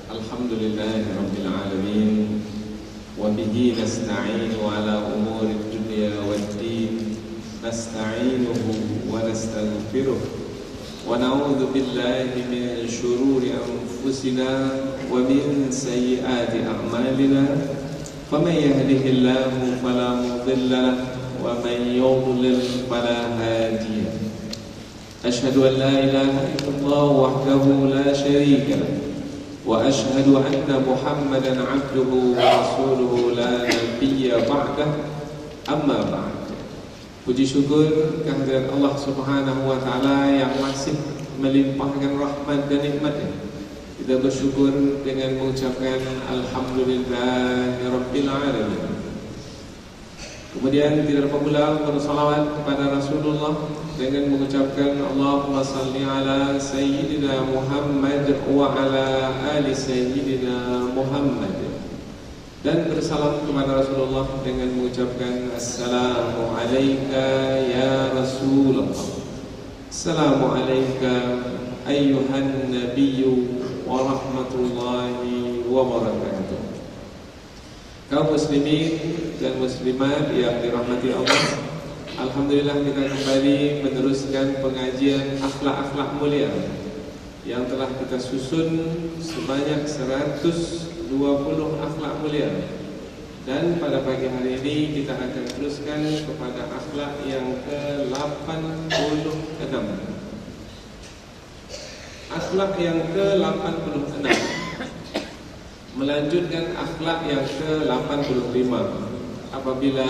Alhamdulillahi Rabbil Alamin. Wa bihi nasta'inu ala umuri dunya waddin. Nasta'inuhu wa nastaghfiruh. Wa na'udzu billahi min shururi anfusina wa min sayyiati a'malina. Faman yahdihillahu fala mudilla lahu wa man yudlil fala hadiya lahu. Ashhadu an la ilaha illallah wahdahu la syarika lahu wa ashhadu anna Muhammadan 'abduhu wa rasuluhu la nabiyya ba'dahu. Amma ba'd. Puji syukur kehadirat Allah Subhanahu wa taala yang masih melimpahkan rahmat dan nikmat-Nya. Kita bersyukur dengan mengucapkan alhamdulillahirabbil alamin. Kemudian tidak lupa pula bersalawat kepada Rasulullah dengan mengucapkan Allahumma salli ala Sayyidina Muhammad wa ala ali Sayyidina Muhammad, dan bersalam kepada Rasulullah dengan mengucapkan Assalamu alayka ya Rasulullah, Assalamu alayka ayyuhan nabiyyu wa rahmatullahi wa barakatuh. Kaum muslimin dan muslimat yang dirahmati Allah, alhamdulillah kita kembali meneruskan pengajian akhlak-akhlak mulia yang telah kita susun sebanyak 120 akhlak mulia. Dan pada pagi hari ini kita akan teruskan kepada akhlak yang ke-86. Akhlak yang ke-86 melanjutkan akhlak yang ke-85. Apabila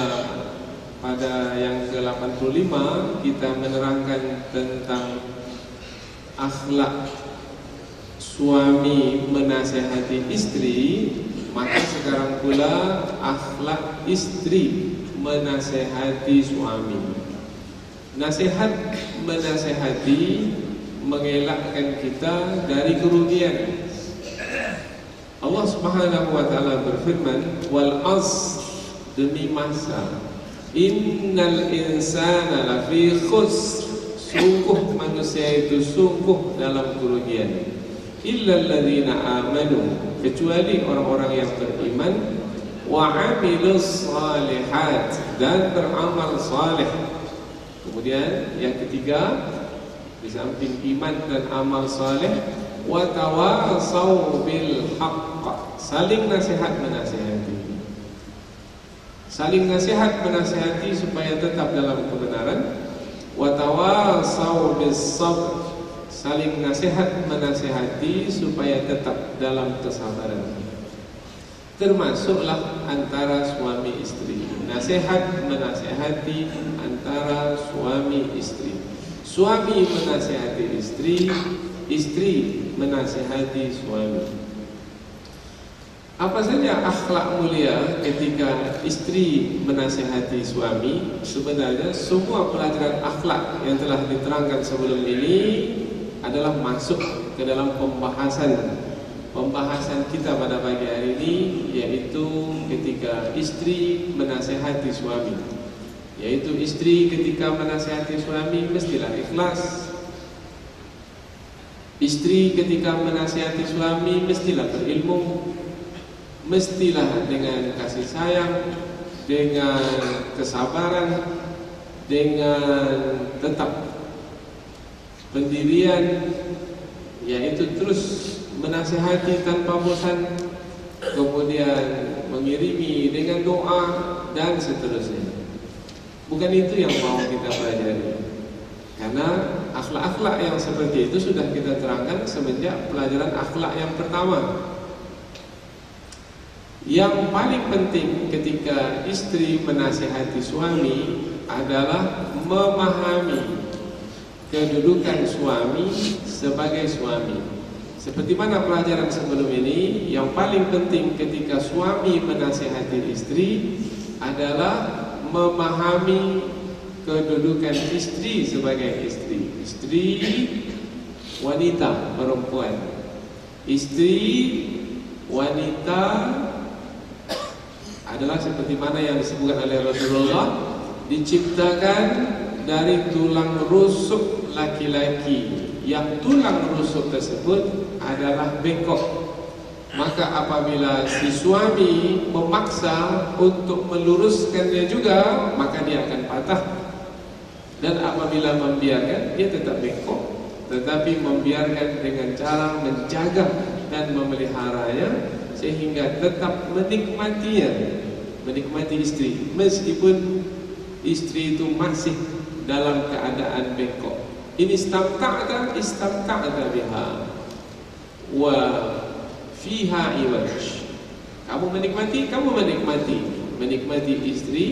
pada yang ke-85 kita menerangkan tentang akhlak suami menasihati istri, maka sekarang pula akhlak istri menasihati suami. Nasihat menasihati mengelakkan kita dari kerugian. Allah Subhanahu wa taala berfirman, wal asr, demi masa, innal insana lafi khusr, sungguh manusia itu sungguh dalam kerugian, illal ladzina amanu, kecuali orang-orang yang beriman, wa amilus salihat, dan beramal saleh. Kemudian yang ketiga, di samping iman dan amal saleh, wa tawasau bil haqq, saling nasihat menasihati. Saling nasihat menasihati supaya tetap dalam kebenaran. Wa tawasau bis sabr, saling nasihat menasihati supaya tetap dalam kesabaran. Termasuklah antara suami istri, nasihat menasihati antara suami istri. Suami menasihati istri, istri menasihati suami. Apa saja akhlak mulia ketika istri menasihati suami? Sebenarnya semua pelajaran akhlak yang telah diterangkan sebelum ini adalah masuk ke dalam pembahasan kita pada pagi hari ini, yaitu ketika istri menasihati suami. Yaitu istri ketika menasihati suami mestilah ikhlas. Istri ketika menasihati suami mestilah berilmu, mestilah dengan kasih sayang, dengan kesabaran, dengan tetap pendirian, yaitu terus menasihati tanpa bosan, kemudian mengiringi dengan doa dan seterusnya. Bukan itu yang mau kita pelajari, karena akhlak-akhlak yang seperti itu sudah kita terangkan semenjak pelajaran akhlak yang pertama. Yang paling penting ketika istri menasihati suami adalah memahami kedudukan suami sebagai suami. Seperti mana pelajaran sebelum ini, yang paling penting ketika suami menasihati istri adalah memahami kedudukan istri sebagai istri. Istri wanita, perempuan. Istri wanita adalah seperti mana yang disebutkan oleh Rasulullah, diciptakan dari tulang rusuk laki-laki, yang tulang rusuk tersebut adalah bengkok. maka apabila si suami memaksa untuk meluruskannya juga, maka dia akan patah. Dan apabila membiarkan, dia tetap bengkok, tetapi membiarkan dengan cara menjaga dan memeliharanya sehingga tetap menikmatinya, menikmati istri meskipun istri itu masih dalam keadaan bengkok. Ini istamta'ta biha wa fiha iwaj. Kamu menikmati istri,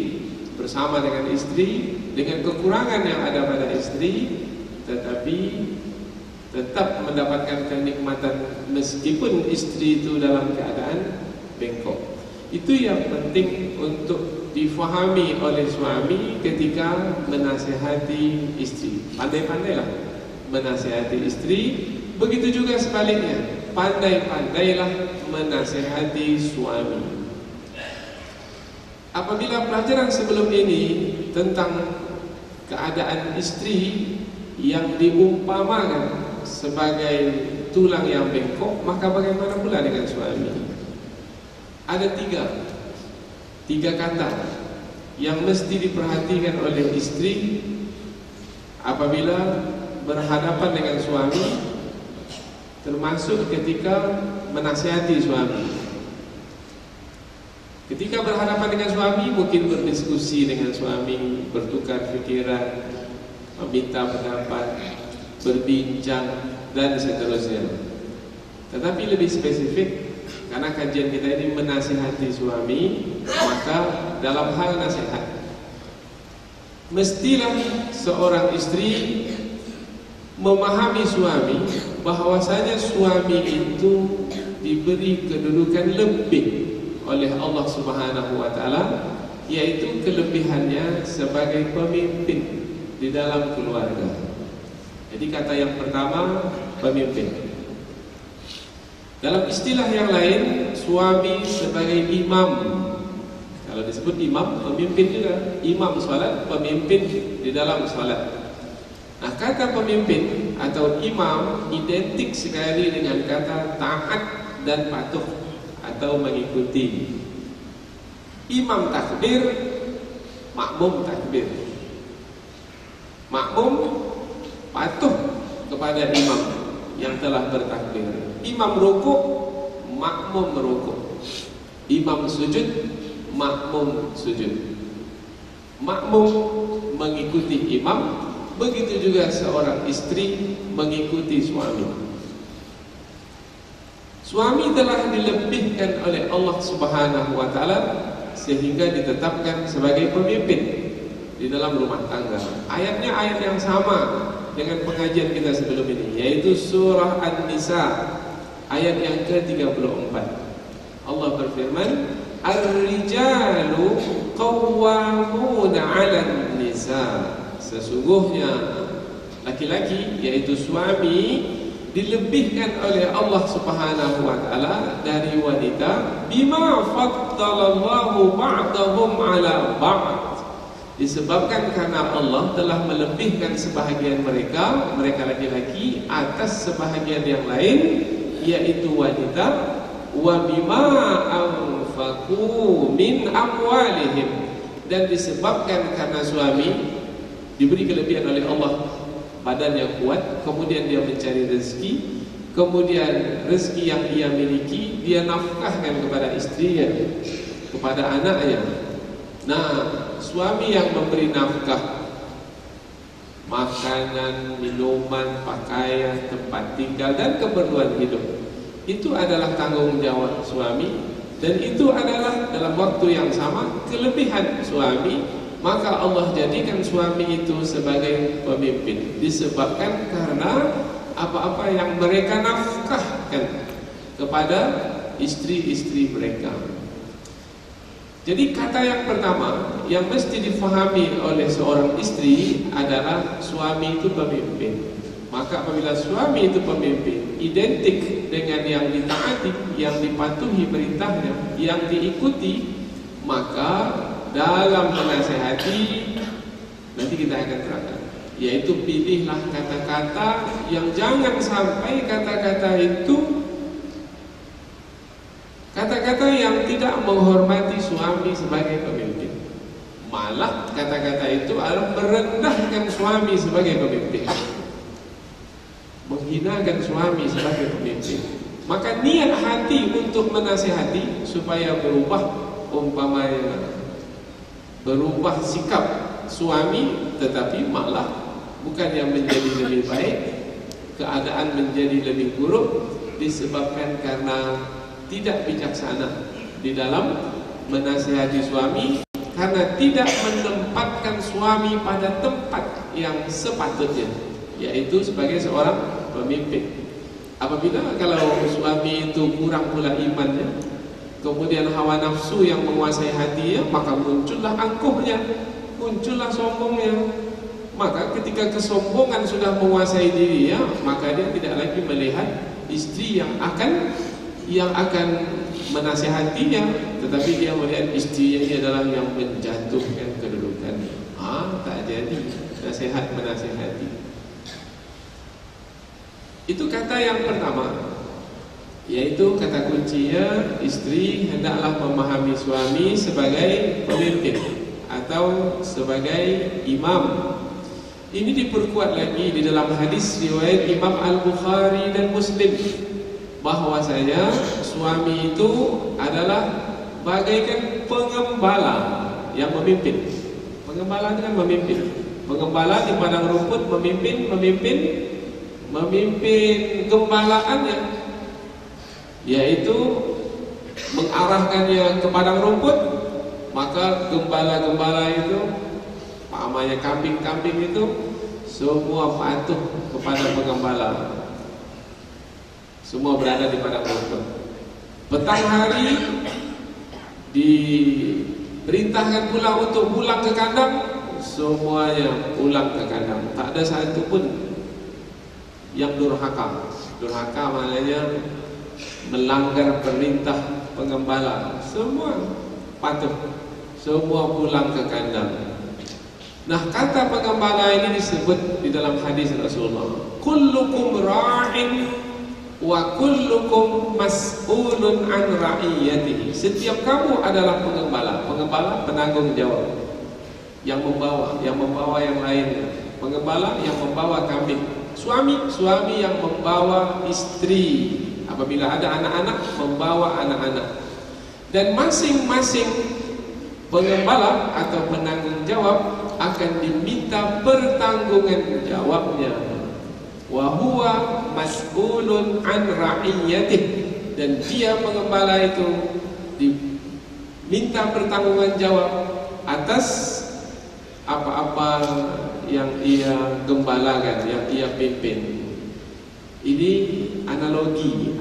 bersama dengan istri, dengan kekurangan yang ada pada istri, tetapi tetap mendapatkan kenikmatan meskipun istri itu dalam keadaan bengkok. Itu yang penting untuk difahami oleh suami ketika menasihati istri. Pandai-pandailah menasihati istri. Begitu juga sebaliknya, pandai-pandailah menasihati suami. Apabila pelajaran sebelum ini tentang keadaan istri yang diumpamakan sebagai tulang yang bengkok, maka bagaimana pula dengan suami? Ada tiga kata yang mesti diperhatikan oleh istri apabila berhadapan dengan suami, termasuk ketika menasihati suami. Ketika berhadapan dengan suami, mungkin berdiskusi dengan suami, bertukar pikiran, meminta pendapat, berbincang, dan seterusnya. Tetapi lebih spesifik, karena kajian kita ini menasihati suami, maka dalam hal nasihat, mestilah seorang istri memahami suami bahwasanya suami itu diberi kedudukan lebih oleh Allah Subhanahu wa taala, yaitu kelebihannya sebagai pemimpin di dalam keluarga. Jadi kata yang pertama, pemimpin. Dalam istilah yang lain, suami sebagai imam. Kalau disebut imam, pemimpin juga. Imam salat, pemimpin di dalam salat. Nah, kata pemimpin atau imam identik sekali dengan kata taat dan patuh atau mengikuti. Imam takbir, makmum takbir. Makmum patuh kepada imam yang telah bertakbir. Imam rukuk, makmum merukuk. Imam sujud, makmum sujud. Makmum mengikuti imam. Begitu juga seorang istri mengikuti suami. Suami telah dilebihkan oleh Allah Subhanahu wa taala sehingga ditetapkan sebagai pemimpin di dalam rumah tangga. Ayatnya ayat yang sama dengan pengajian kita sebelum ini, yaitu surah An-Nisa ayat yang ke-34. Allah berfirman, "Ar-rijalu qawwamuna 'alan nisa." Sesungguhnya laki-laki, yaitu suami, dilebihkan oleh Allah Subhanahu wa taala dari wanita bima faddalallahu ba'dahum 'ala ba'd. Disebabkan karena Allah telah melebihkan sebahagian mereka laki-laki atas sebahagian yang lain, yaitu wanita, wa bima anfaqu min amwalihim, dan disebabkan karena suami diberi kelebihan oleh Allah, badan yang kuat, kemudian dia mencari rezeki, kemudian rezeki yang dia miliki dia nafkahkan kepada istrinya, kepada anaknya. Nah, suami yang memberi nafkah, makanan, minuman, pakaian, tempat tinggal, dan keperluan hidup, itu adalah tanggung jawab suami, dan itu adalah dalam waktu yang sama kelebihan suami. Maka Allah jadikan suami itu sebagai pemimpin, disebabkan karena apa-apa yang mereka nafkahkan kepada istri-istri mereka. Jadi kata yang pertama yang mesti difahami oleh seorang istri adalah suami itu pemimpin. Maka apabila suami itu pemimpin, identik dengan yang ditaati, yang dipatuhi perintahnya, yang diikuti, maka dalam menasihati nanti kita akan terangkan, yaitu pilihlah kata-kata yang jangan sampai kata-kata itu tidak menghormati suami sebagai pemimpin. Malah kata-kata itu adalah merendahkan suami sebagai pemimpin, menghinakan suami sebagai pemimpin. Maka niat hati untuk menasihati supaya berubah, umpamanya berubah sikap suami, tetapi malah bukan yang menjadi lebih baik, keadaan menjadi lebih buruk, disebabkan karena tidak bijaksana di dalam menasihati suami, karena tidak menempatkan suami pada tempat yang sepatutnya, yaitu sebagai seorang pemimpin. Apabila kalau suami itu kurang pula imannya, kemudian hawa nafsu yang menguasai hatinya, maka muncullah angkuhnya, muncullah sombongnya. Maka ketika kesombongan sudah menguasai dirinya, maka dia tidak lagi melihat istri yang akan menasihatinya, tetapi dia melihat istrinya ini adalah yang menjatuhkan kedudukan. Tak jadi nasihat menasihati. Itu kata yang pertama, yaitu kata kuncinya, istri hendaklah memahami suami sebagai pemimpin atau sebagai imam. Ini diperkuat lagi di dalam hadis riwayat Imam Al-Bukhari dan Muslim, bahwasanya suami itu adalah bagaikan pengembala yang memimpin. Pengembala itu kan memimpin. Pengembala di padang rumput memimpin gembalaannya, yaitu mengarahkannya ke padang rumput. Maka gembala-gembala itu, pamannya kambing-kambing itu, semua patuh kepada pengembala. Semua berada di padang rumput. Petang hari diperintahkan pula untuk pulang ke kandang, semuanya pulang ke kandang. Tak ada satu pun yang durhaka. Durhaka maknanya melanggar perintah pengembala. Semua patuh, semua pulang ke kandang. Nah, kata pengembala ini disebut di dalam hadis Rasulullah, kullukum ra'in wa kullukum mas'ulun an ra'iyatihi. Setiap kamu adalah pengembala. Pengembala penanggung jawab, yang membawa yang lainnya. Pengembala yang membawa kambing. Suami yang membawa istri. Apabila ada anak-anak, membawa anak-anak. Dan masing-masing pengembala atau penanggung jawab akan diminta pertanggunggan jawabnya. Wa huwa mas'ulun an ra'iyatih. Dan dia pengembala itu diminta pertanggungan jawab atas apa-apa yang ia gembalakan, yang ia pimpin. Ini analogi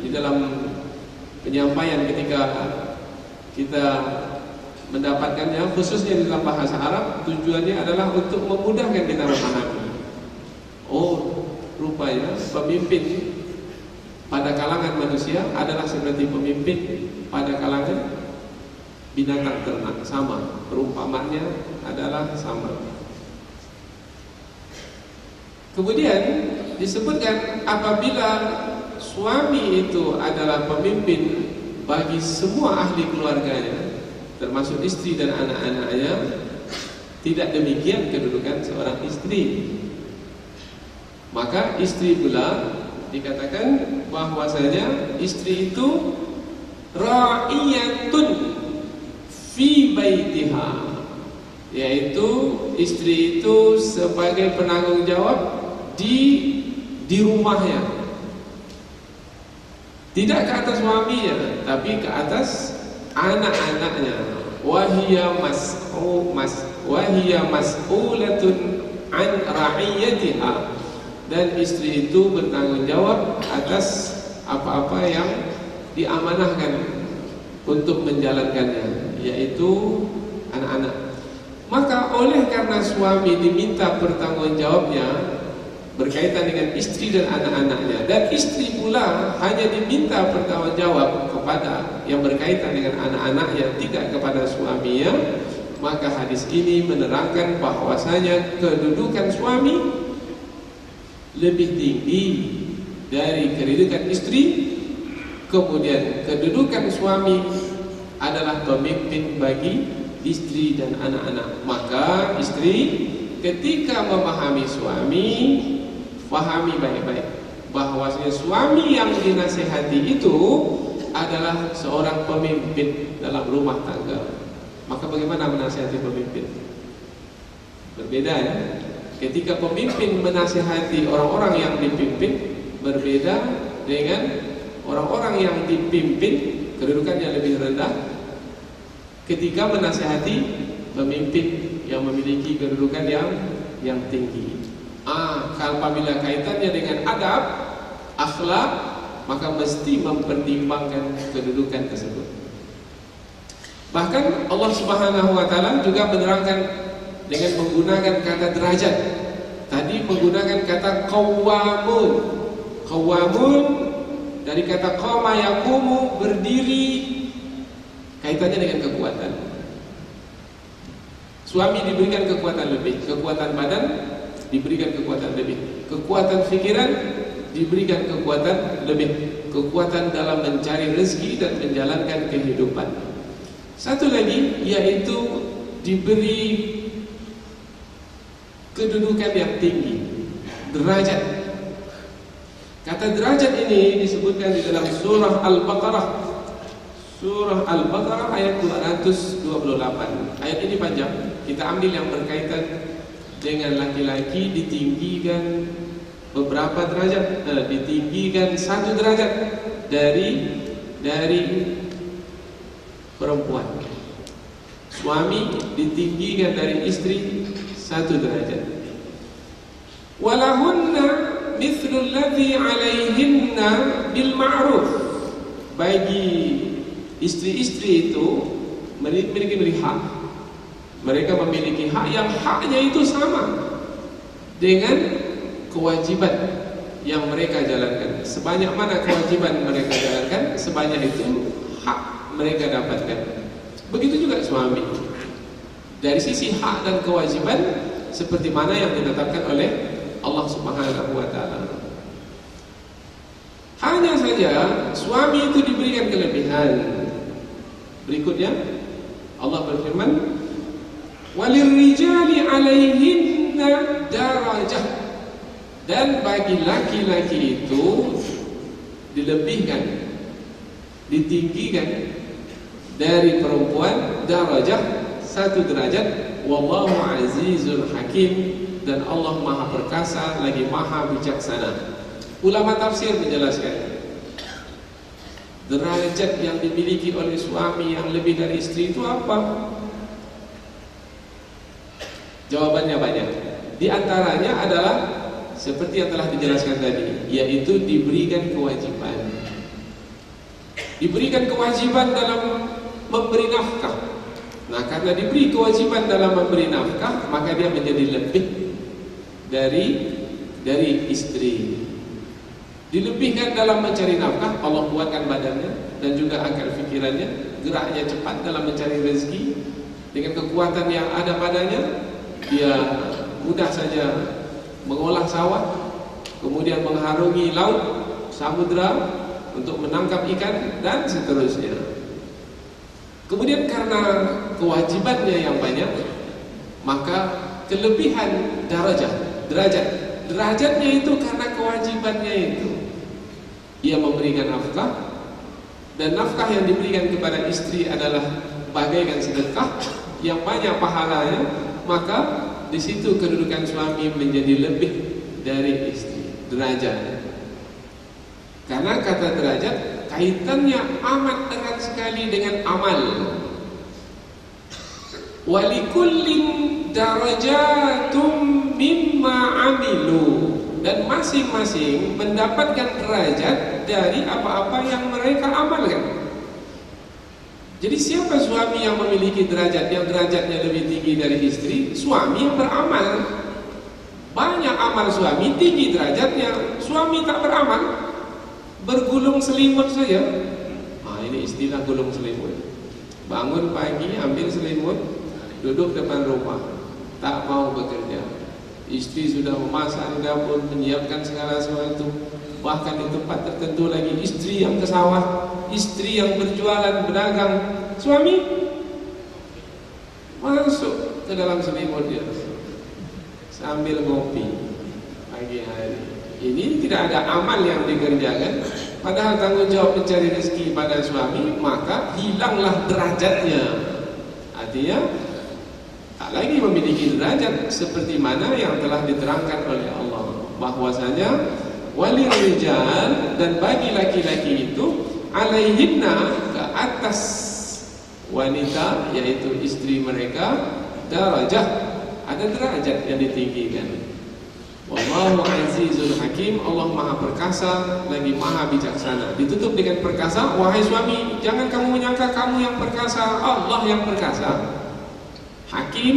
di dalam penyampaian ketika kita mendapatkannya, khususnya di dalam bahasa Arab, tujuannya adalah untuk memudahkan kita memahami. Oh, rupanya pemimpin pada kalangan manusia adalah seperti pemimpin pada kalangan binatang ternak, sama. Perumpamannya adalah sama. Kemudian disebutkan apabila suami itu adalah pemimpin bagi semua ahli keluarganya, termasuk istri dan anak-anaknya, tidak demikian kedudukan seorang istri. Maka istri pula dikatakan bahwasanya istri itu ra'iyatun fi baitiha, yaitu istri itu sebagai penanggung jawab di rumahnya, tidak ke atas suaminya, tapi ke atas anak-anaknya. Wahia mas'ulatun an ra'iyatiha. Dan istri itu bertanggung jawab atas apa-apa yang diamanahkan untuk menjalankannya, yaitu anak-anak. Maka oleh karena suami diminta pertanggungjawabnya berkaitan dengan istri dan anak-anaknya, dan istri pula hanya diminta pertanggungjawab kepada yang berkaitan dengan anak-anaknya, tidak kepada suaminya, maka hadis ini menerangkan bahwasanya kedudukan suami lebih tinggi dari kedudukan istri, Kemudian kedudukan suami adalah pemimpin bagi istri dan anak-anak. Maka istri ketika memahami suami, pahami baik-baik bahwasanya suami yang dinasihati itu adalah seorang pemimpin dalam rumah tangga. Maka bagaimana menasihati pemimpin? Berbeda ya. Ketika pemimpin menasihati orang-orang yang dipimpin, berbeda dengan orang-orang yang dipimpin, kedudukannya lebih rendah ketika menasihati pemimpin yang memiliki kedudukan yang tinggi. Kalau apabila kaitannya dengan adab, akhlak, maka mesti mempertimbangkan kedudukan tersebut. Bahkan Allah Subhanahu wa taala juga menerangkan dengan menggunakan kata derajat. Tadi menggunakan kata qawwamun. Qawwamun dari kata qama yaqumu, berdiri, kaitannya dengan kekuatan. Suami diberikan kekuatan lebih, kekuatan badan diberikan kekuatan lebih, kekuatan pikiran diberikan kekuatan lebih, kekuatan dalam mencari rezeki dan menjalankan kehidupan. Satu lagi yaitu diberi kedudukan yang tinggi, derajat. Kata derajat ini disebutkan di dalam surah Al-Baqarah. Surah Al-Baqarah ayat 228. Ayat ini panjang. Kita ambil yang berkaitan dengan laki-laki ditinggikan beberapa derajat, ditinggikan satu derajat dari perempuan. Suami ditinggikan dari istri satu derajat. Walahunna mithlul ladzi 'alaihinna bil ma'ruf. Bagi istri-istri itu memiliki hak. Mereka memiliki hak yang haknya itu sama dengan kewajiban yang mereka jalankan. Sebanyak mana kewajiban mereka jalankan, sebanyak itu hak mereka dapatkan. Begitu juga suami. Dari sisi hak dan kewajiban seperti mana yang ditetapkan oleh Allah Subhanahu wa taala. Hanya saja suami itu diberikan kelebihan. Berikutnya Allah berfirman, "Walirrijali 'alaihinna darajah." Dan bagi laki-laki itu dilebihkan, ditinggikan dari perempuan darajah, satu derajat. Wallahu azizul hakim, dan Allah maha perkasa lagi maha bijaksana. Ulama tafsir menjelaskan derajat yang dimiliki oleh suami yang lebih dari istri itu apa? Jawabannya banyak. Di antaranya adalah seperti yang telah dijelaskan tadi, yaitu diberikan kewajiban. Diberikan kewajiban dalam memberi nafkah. Nah, karena diberi kewajiban dalam memberi nafkah, maka dia menjadi lebih dari istri. Dilebihkan dalam mencari nafkah, Allah kuatkan badannya dan juga akal fikirannya, geraknya cepat dalam mencari rezeki. Dengan kekuatan yang ada padanya, dia mudah saja mengolah sawah, kemudian mengharungi laut, samudra untuk menangkap ikan dan seterusnya. Kemudian karena kewajibannya yang banyak, maka kelebihan derajatnya itu karena kewajibannya itu. Ia memberikan nafkah, dan nafkah yang diberikan kepada istri adalah bagaikan sedekah yang banyak pahalanya, maka di situ kedudukan suami menjadi lebih dari istri, derajat. Karena kata derajat kaitannya amat erat sekali dengan amal. Walikullin darajatum mimma amilu, dan masing-masing mendapatkan derajat dari apa-apa yang mereka amalkan. Jadi siapa suami yang memiliki derajat yang derajatnya lebih tinggi dari istri? Suami yang beramal. Banyak amal suami tinggi derajatnya, suami tak beramal, bergulung selimut saja. Ini istilah gulung selimut. Bangun pagi ambil selimut, duduk depan rumah, tak mau bekerja. Istri sudah memasak di dapur, menyiapkan segala sesuatu, Bahkan di tempat tertentu lagi, istri yang ke sawah, istri yang berjualan, berdagang, suami masuk ke dalam selimut dia sambil ngopi pagi hari. Ini tidak ada amal yang dikerjakan, padahal tanggung jawab mencari rezeki pada suami, maka hilanglah derajatnya. Artinya tak lagi memiliki derajat seperti mana yang telah diterangkan oleh Allah, bahwasanya walil rijal, dan bagi laki-laki itu, alaihinna, ke atas wanita, yaitu istri mereka, darajah, ada derajat yang ditinggikan. Wallahu azizul hakim, Allah maha perkasa lagi maha bijaksana. Ditutup dengan perkasa, wahai suami, jangan kamu menyangka kamu yang perkasa, Allah yang perkasa. Hakim,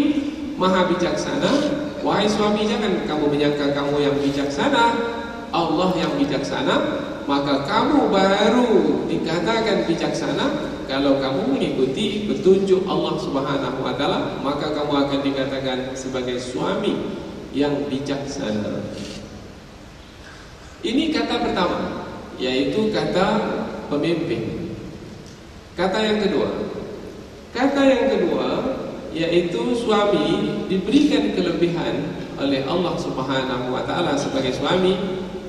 maha bijaksana, wahai suami, jangan kamu menyangka kamu yang bijaksana, Allah yang bijaksana. Maka kamu baru dikatakan bijaksana kalau kamu mengikuti petunjuk Allah Subhanahu wa taala, maka kamu akan dikatakan sebagai suami yang bijaksana. Ini kata pertama, yaitu kata pemimpin. Kata yang kedua yaitu suami diberikan kelebihan oleh Allah Subhanahu wa taala sebagai suami.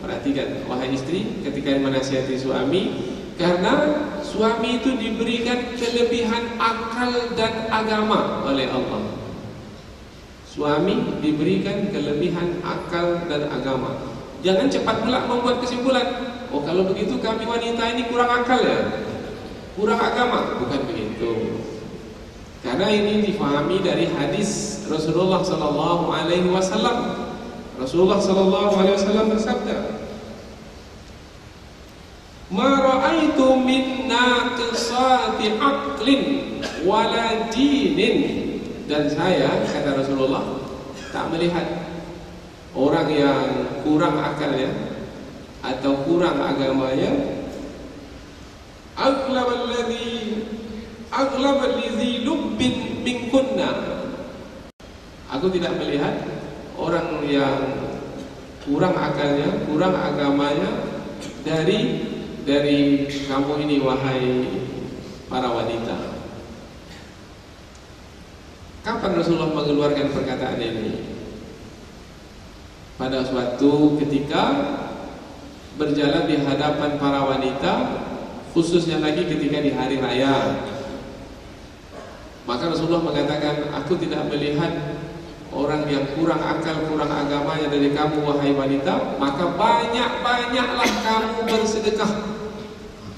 Perhatikan wahai istri ketika menasihati suami, karena suami itu diberikan kelebihan akal dan agama oleh Allah. Suami diberikan kelebihan akal dan agama. Jangan cepat pula membuat kesimpulan, oh kalau begitu kami wanita ini kurang akal ya, kurang agama. Bukan begitu. Karena ini difahami dari hadis Rasulullah sallallahu alaihi wasallam. Rasulullah sallallahu alaihi wasallam bersabda, "Ma ra'aitu min naqisati aqlin wala dinin." Dan saya, kata Rasulullah, tak melihat orang yang kurang akalnya atau kurang agamanya, aghlab alladhi lubbin minkunna. Aku tidak melihat orang yang kurang akalnya, kurang agamanya dari kamu ini, wahai para wanita. Kapan Rasulullah mengeluarkan perkataan ini? Pada suatu ketika berjalan di hadapan para wanita, khususnya lagi ketika di hari raya. Maka Rasulullah mengatakan, aku tidak melihat orang yang kurang akal, kurang agamanya dari kamu, wahai wanita, maka banyak-banyaklah kamu bersedekah.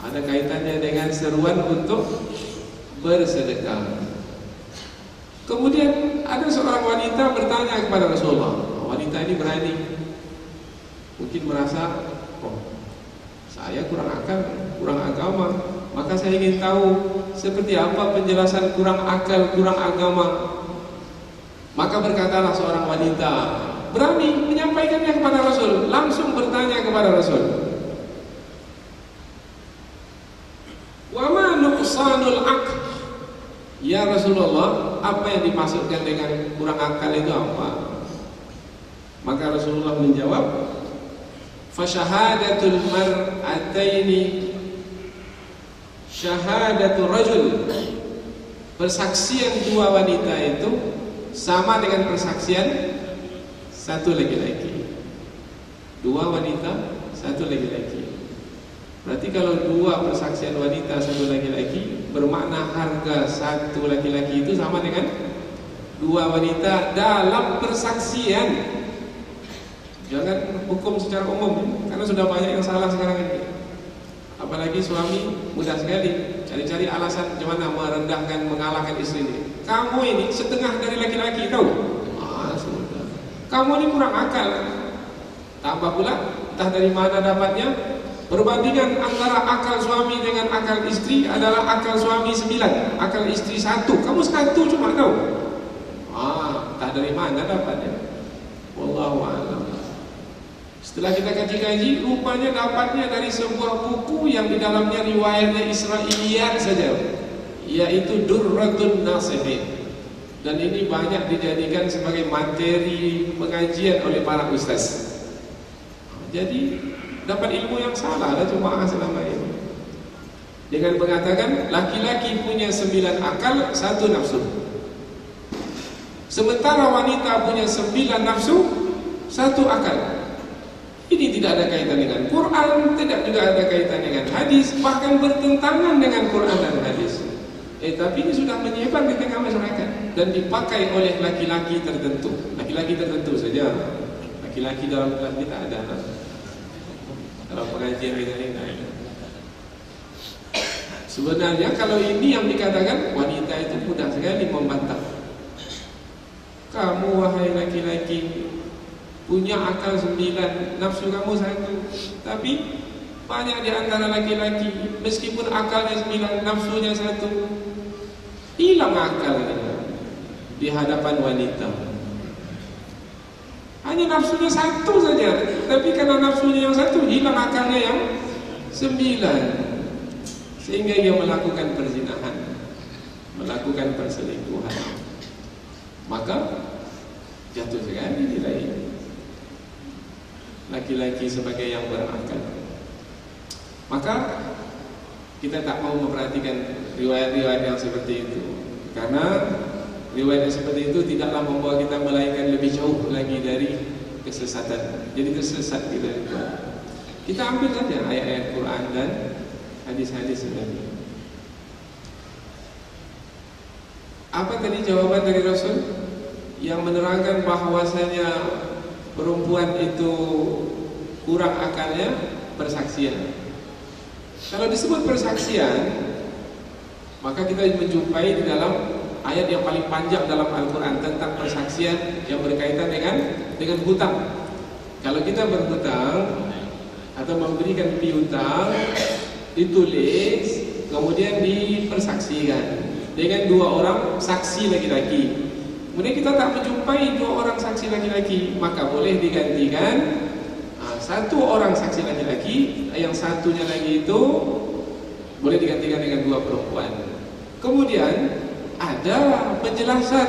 Ada kaitannya dengan seruan untuk bersedekah. Kemudian ada seorang wanita bertanya kepada Rasulullah. Wanita ini berani, mungkin merasa, oh saya kurang akal, kurang agama, maka saya ingin tahu seperti apa penjelasan kurang akal, kurang agama. Maka berkatalah seorang wanita, berani menyampaikannya kepada Rasul, langsung bertanya kepada Rasul, wa ma nuqsanul aql? Ya Rasulullah, apa yang dimaksudkan dengan kurang akal itu apa? Maka Rasulullah menjawab, fasyahadatul mar'ataini syahadatu rajul. Persaksian dua wanita itu sama dengan persaksian satu laki-laki. Dua wanita, satu laki-laki. Berarti kalau dua persaksian wanita, satu laki-laki, bermakna harga satu laki-laki itu sama dengan dua wanita dalam persaksian. Jangan hukum secara umum, karena sudah banyak yang salah sekarang ini. Apalagi suami mudah sekali cari-cari alasan gimana merendahkan, mengalahkan istrinya. Kamu ini setengah dari laki-laki, tahu? Sudah. Kamu ini kurang akal. Tambah pula, entah dari mana dapatnya. Perbandingan antara akal suami dengan akal istri adalah akal suami 9, akal istri 1. Kamu 1 cuma tahu. Entah dari mana dapatnya. Wallahu a'lam. Setelah kita kaji-kaji, rupanya dapatnya dari sebuah buku yang di dalamnya riwayatnya Israiliyat saja, yaitu Durratun Nasihin. Dan ini banyak dijadikan sebagai materi pengajian oleh para ustaz. Jadi dapat ilmu yang salah lah cuma selama ini. Dengan mengatakan laki-laki punya 9 akal, 1 nafsu. Sementara wanita punya 9 nafsu, 1 akal. Ini tidak ada kaitan dengan Quran, tidak juga ada kaitan dengan hadis, bahkan bertentangan dengan Quran dan hadis. Tapi ini sudah menyebar di tengah masyarakat dan dipakai oleh laki-laki tertentu. Laki-laki tertentu saja. Laki-laki dalam kelas kita ada. Dalam pengajian kita ini ada. Sebenarnya kalau ini yang dikatakan, wanita itu mudah sekali membantah. Kamu wahai laki-laki punya akal 9, nafsu kamu 1. Tapi banyak di antara laki-laki meskipun akalnya 9, nafsunya 1, hilang akalnya di hadapan wanita. Hanya nafsunya 1 saja, tapi karena nafsunya yang 1 hilang akalnya yang 9. Sehingga ia melakukan perzinahan, melakukan perselingkuhan. Maka jatuh sekali nilai laki-laki sebagai yang berakal. Maka kita tak mau memperhatikan riwayat-riwayat yang seperti itu, karena riwayat yang seperti itu tidaklah membawa kita melainkan lebih jauh lagi dari kesesatan. Jadi tersesat kita itu. Kita ambil saja ayat-ayat Quran dan hadis-hadis Nabi. Apa tadi jawaban dari Rasul yang menerangkan bahwasanya perempuan itu kurang akalnya? Persaksian. Kalau disebut persaksian, maka kita menjumpai di dalam ayat yang paling panjang dalam Al-Quran tentang persaksian yang berkaitan dengan hutang. Kalau kita berhutang atau memberikan piutang, ditulis kemudian dipersaksikan dengan 2 orang saksi laki-laki. Kemudian kita tak menjumpai 2 orang saksi laki-laki, maka boleh digantikan 1 orang saksi laki-laki, yang satunya lagi itu boleh digantikan dengan 2 perempuan. Kemudian ada penjelasan,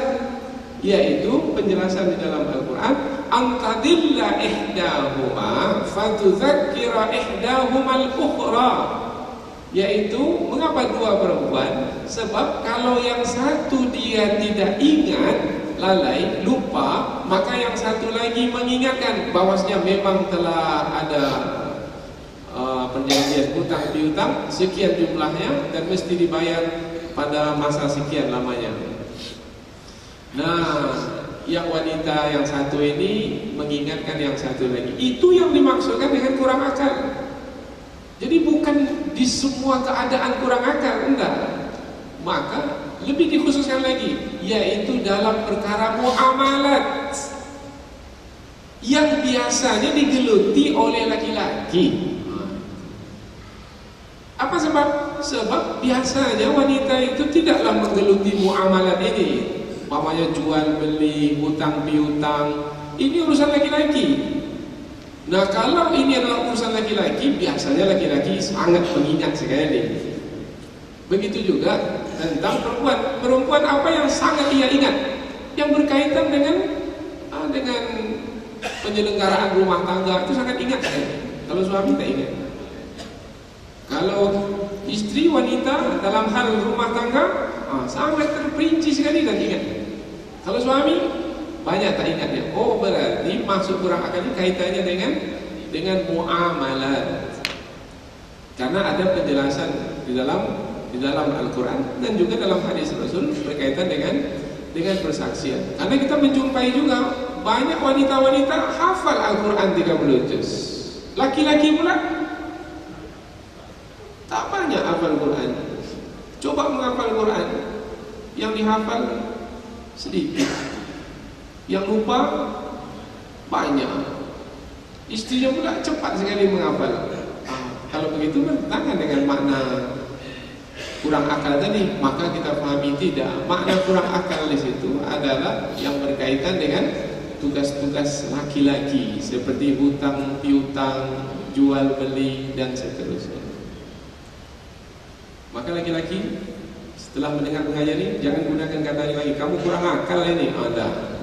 yaitu penjelasan di dalam Al-Quran, antadilla ihdahuma fatudzakkira ihdahumal ukhra, yaitu mengapa 2 perempuan? Sebab kalau yang satu dia tidak ingat, lalai, lupa, maka yang satu lagi mengingatkan bahwasanya memang telah ada perjanjian hutang piutang sekian jumlahnya dan mesti dibayar pada masa sekian lamanya. Nah, yang wanita yang satu ini mengingatkan yang satu lagi. Itu yang dimaksudkan dengan kurang akal. Jadi bukan di semua keadaan kurang akal, enggak. Maka lebih dikhususkan lagi, yaitu dalam perkara muamalat yang biasanya digeluti oleh laki-laki. Apa sebab? Sebab biasanya wanita itu tidaklah menggeluti muamalat ini. Umpamanya jual beli, hutang piutang, ini urusan laki-laki. Nah, kalau ini adalah urusan laki-laki, biasanya laki-laki sangat mengingat sekali. Begitu juga tentang perempuan. Perempuan apa yang sangat ia ingat? Yang berkaitan dengan penyelenggaraan rumah tangga itu sangat ingat sekali. Kalau suami tak ingat. Kalau istri wanita dalam hal rumah tangga sangat terperinci sekali dan ingat. Kalau suami banyak tak ingatnya. Oh, berarti maksud kurang akal ini kaitannya dengan muamalat. Karena ada penjelasan di dalam Al-Quran dan juga dalam hadis Rasul berkaitan dengan persaksian. Karena kita menjumpai juga banyak wanita-wanita hafal Al-Quran 30 juz. Laki-laki pula tak banyak hafal Quran. Coba menghafal Quran, yang dihafal sedikit, yang lupa banyak. Istrinya pula cepat sekali menghafal. Kalau begitu bertentangan dengan makna kurang akal tadi, maka kita pahami tidak. Makna kurang akal di situ adalah yang berkaitan dengan tugas-tugas laki-laki seperti hutang piutang, jual beli dan seterusnya. Maka laki-laki setelah mendengar pengajian ini jangan gunakan kata lagi kamu kurang akal ini. Ada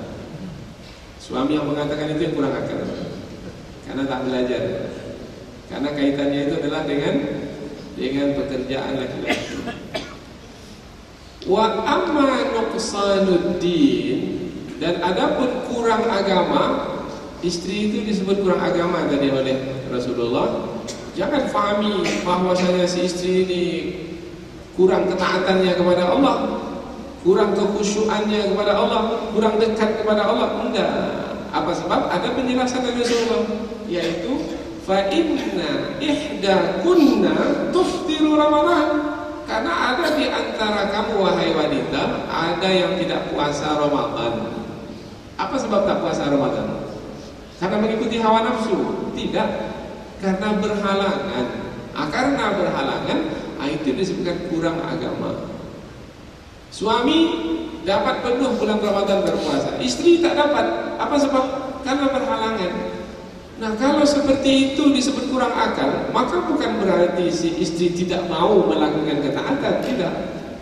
suami yang mengatakan itu yang kurang akal karena tak belajar. karena kaitannya itu adalah dengan pekerjaan laki-laki. Wa amma nuqsanuddin, dan adapun kurang agama, istri itu disebut kurang agama tadi oleh Rasulullah. Jangan fahami bahwasanya si istri ini kurang ketaatannya kepada Allah, kurang kekhusyuannya kepada Allah, kurang dekat kepada Allah. Enggak. Apa sebab? Ada penjelasan dari Rasulullah, yaitu fa inna ihdakunna tuftiru Ramadan. Karena ada di antara kamu wahai wanita, ada yang tidak puasa Ramadan. Apa sebab tak puasa Ramadan? Karena mengikuti hawa nafsu? Tidak, karena berhalangan. Karena berhalangan, itu disebutkan kurang agama. Suami dapat penuh bulan Ramadan berpuasa, istri tak dapat. Apa sebab? Karena berhalangan. Nah, kalau seperti itu disebut kurang akal, maka bukan berarti si istri tidak mau melakukan ketaatan, tidak.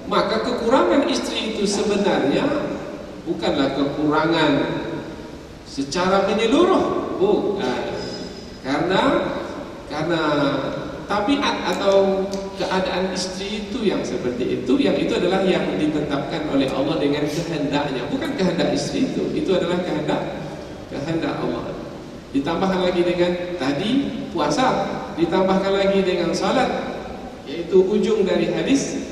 Maka kekurangan istri itu sebenarnya bukanlah kekurangan secara menyeluruh, bukan. Karena tabiat atau keadaan istri itu yang seperti itu, yang itu adalah yang ditetapkan oleh Allah dengan kehendaknya, bukan kehendak istri itu adalah kehendak Allah. Ditambahkan lagi dengan tadi puasa, ditambahkan lagi dengan salat, yaitu ujung dari hadis.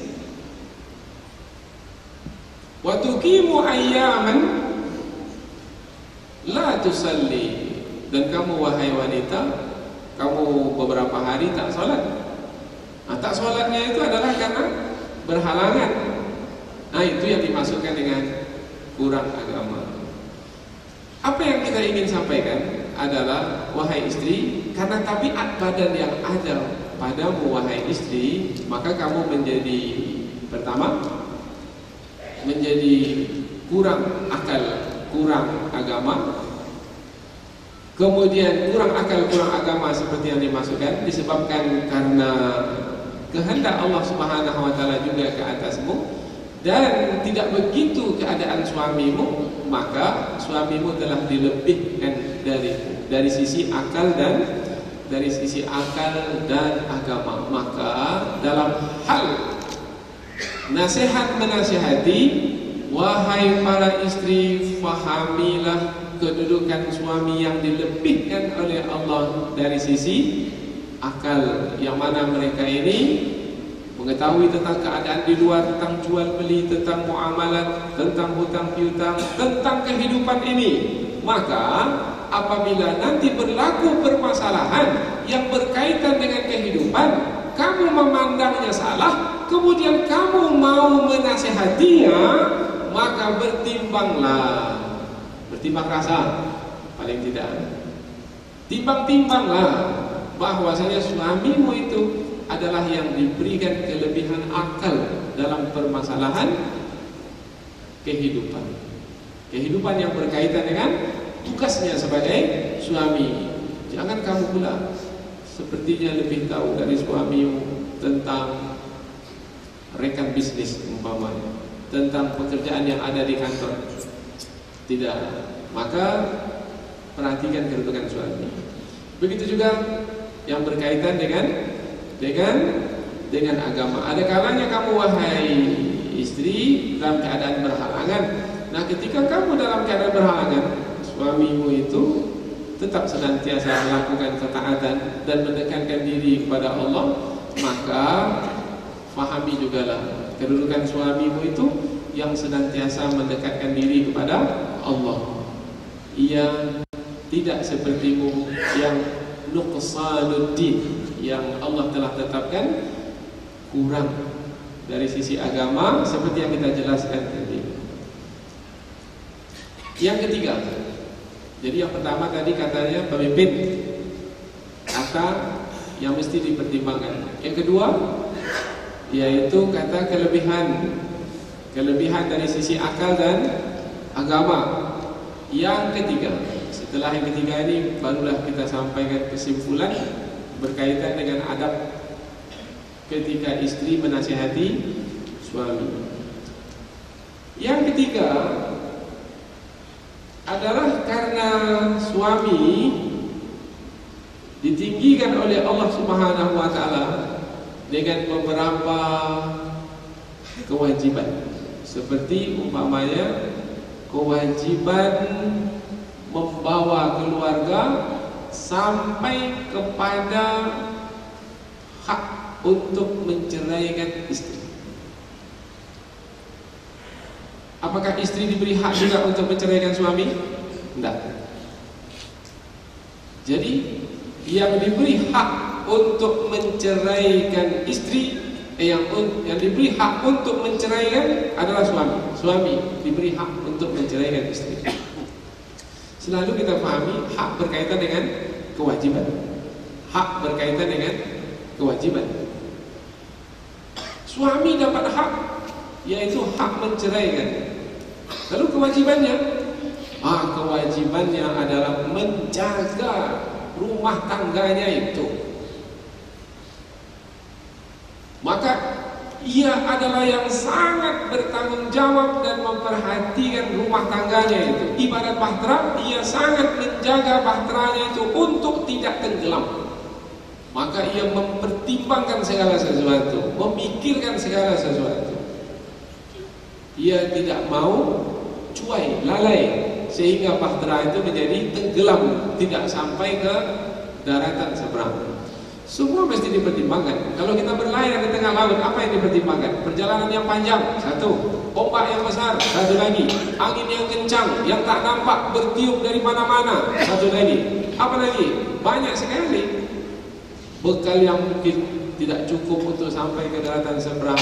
Wa tuqimu ayyaman la tusalli, dan kamu wahai wanita, kamu beberapa hari tak salat. Tak salatnya itu adalah karena berhalangan. Itu yang dimasukkan dengan kurang agama. Apa yang kita ingin sampaikan adalah, wahai istri, karena tabiat badan yang ada padamu wahai istri, maka kamu menjadi, pertama, menjadi kurang akal, kurang agama. Kemudian kurang akal, kurang agama seperti yang dimasukkan disebabkan karena kehendak Allah Subhanahu wa taala juga ke atasmu, dan tidak begitu keadaan suamimu, maka suamimu telah dilebihkan dari sisi akal dan agama. Maka dalam hal nasihat menasihati, wahai para istri, fahamilah kedudukan suami yang dilebihkan oleh Allah dari sisi akal, yang mana mereka ini mengetahui tentang keadaan di luar, tentang jual beli, tentang muamalat, tentang hutang piutang, tentang kehidupan ini. Maka apabila nanti berlaku permasalahan yang berkaitan dengan kehidupan, kamu memandangnya salah, kemudian kamu mau menasihatinya, maka bertimbanglah, bertimbang rasa, paling tidak timbang-timbanglah bahwasanya suamimu itu adalah yang diberikan kelebihan akal dalam permasalahan kehidupan yang berkaitan dengan tugasnya sebagai suami. Jangan kamu pula sepertinya lebih tahu dari suamimu tentang rekan bisnis umpamanya, tentang pekerjaan yang ada di kantor. Tidak. Maka perhatikan kedudukan suami. Begitu juga yang berkaitan dengan agama. Ada kalanya kamu wahai istri dalam keadaan berhalangan. Nah, ketika kamu dalam keadaan berhalangan, suamimu itu tetap senantiasa melakukan ketaatan dan mendekatkan diri kepada Allah, maka fahami jugalah kedudukan suamimu itu yang senantiasa mendekatkan diri kepada Allah. Ia tidak sepertimu yang nuqsanuddin, yang Allah telah tetapkan kurang dari sisi agama, seperti yang kita jelaskan tadi. Yang ketiga, jadi yang pertama tadi katanya pemimpin, kata yang mesti dipertimbangkan. Yang kedua, yaitu kata kelebihan dari sisi akal dan agama. Yang ketiga, setelah yang ketiga ini barulah kita sampaikan kesimpulan berkaitan dengan adab ketika istri menasihati suami. Yang ketiga adalah karena suami di ditinggikan oleh Allah Subhanahu wa taala dengan beberapa kewajiban. Seperti umpamanya kewajiban membawa keluarga sampai kepada hak untuk menceraikan istri. Apakah istri diberi hak juga untuk menceraikan suami? Tidak. Jadi yang diberi hak untuk menceraikan istri, yang diberi hak untuk menceraikan adalah suami. Suami diberi hak untuk menceraikan istri. Selalu kita pahami hak berkaitan dengan kewajiban. Hak berkaitan dengan kewajiban. Suami dapat hak, yaitu hak menceraikan. Lalu kewajibannya? Kewajibannya adalah menjaga rumah tangganya itu. Maka ia adalah yang sangat bertanggung jawab dan memperhatikan rumah tangganya itu. Ibarat bahtera, ia sangat menjaga bahteranya itu untuk tidak tenggelam. Maka ia mempertimbangkan segala sesuatu, memikirkan segala sesuatu. Ia tidak mau cuai, lalai, sehingga bahtera itu menjadi tenggelam, tidak sampai ke daratan seberang. Semua mesti dipertimbangkan. Kalau kita berlayar di tengah laut, apa yang dipertimbangkan? Perjalanan yang panjang, satu. Ombak yang besar, satu lagi. Angin yang kencang, yang tak nampak, bertiup dari mana-mana, satu lagi. Apa lagi? Banyak sekali. Bekal yang mungkin tidak cukup untuk sampai ke daratan seberang.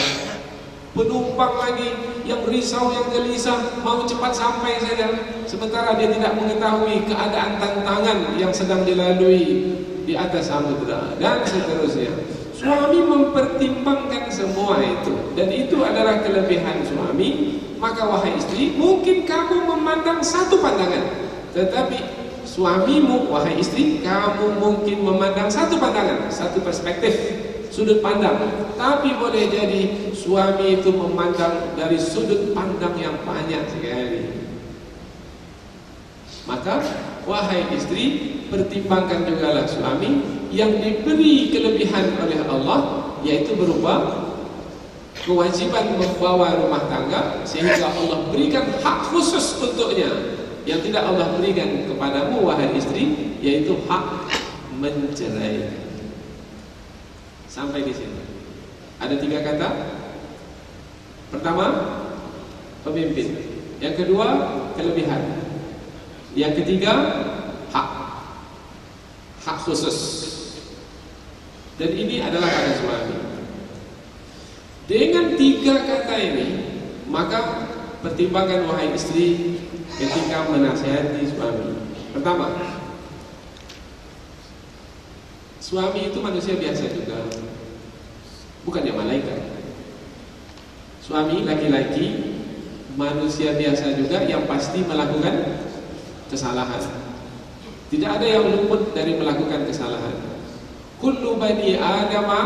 Penumpang lagi yang risau, yang gelisah, mau cepat sampai saja, sementara dia tidak mengetahui keadaan tantangan yang sedang dilalui di atas samudera, dan seterusnya. Suami mempertimbangkan semua itu, dan itu adalah kelebihan suami. Maka wahai istri, mungkin kamu memandang satu pandangan, tetapi suamimu, wahai istri, kamu mungkin memandang satu pandangan, satu perspektif, sudut pandang. Tapi boleh jadi suami itu memandang dari sudut pandang yang banyak sekali. Maka wahai istri, pertimbangkan jugalah suami yang diberi kelebihan oleh Allah, yaitu berupa kewajiban membawa rumah tangga, sehingga Allah berikan hak khusus untuknya yang tidak Allah berikan kepadamu wahai istri, yaitu hak menceraikan. Sampai di sini. Ada 3 kata. Pertama, pemimpin. Yang kedua, kelebihan. Yang ketiga, hak. Hak khusus. Dan ini adalah pada suami. Dengan 3 kata ini, maka pertimbangkan wahai istri ketika menasihati suami. Pertama, suami itu manusia biasa juga, bukannya malaikat. Suami laki-laki manusia biasa juga yang pasti melakukan kesalahan. Tidak ada yang luput dari melakukan kesalahan. Kullu bani Adama